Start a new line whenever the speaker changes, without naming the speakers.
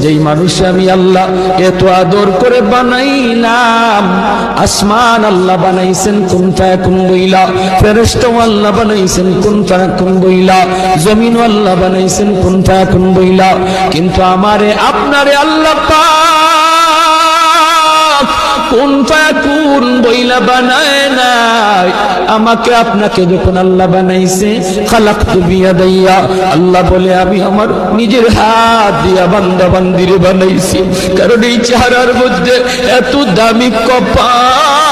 যেই মানুষ আমি আল্লাহ এত আদর করে বানাইলাম, আসমান আল্লাহ বানাইছেন কুন ফায়াকুন বইলা, ফেরেশতা আল্লাহ বানাইছেন কুন ফায়াকুন বইলা, জমিন আল্লাহ বানাইছেন কুন ফায়াকুন বইলা, কিন্তু আমারে আপনারে আল্লাহ পাক কুন ফায়াকুন বইলা বানায় নাই। আমাকে আপনাকে যখন আল্লাহ বানাইছে, খালাকতু বিয়াদাইয়া, আল্লাহ বলে আমি আমার নিজের হাত দিয়া বান্দা বান্দিরে বানাইছি। কারণ এই চেহারার মধ্যে এত দামি কপাল।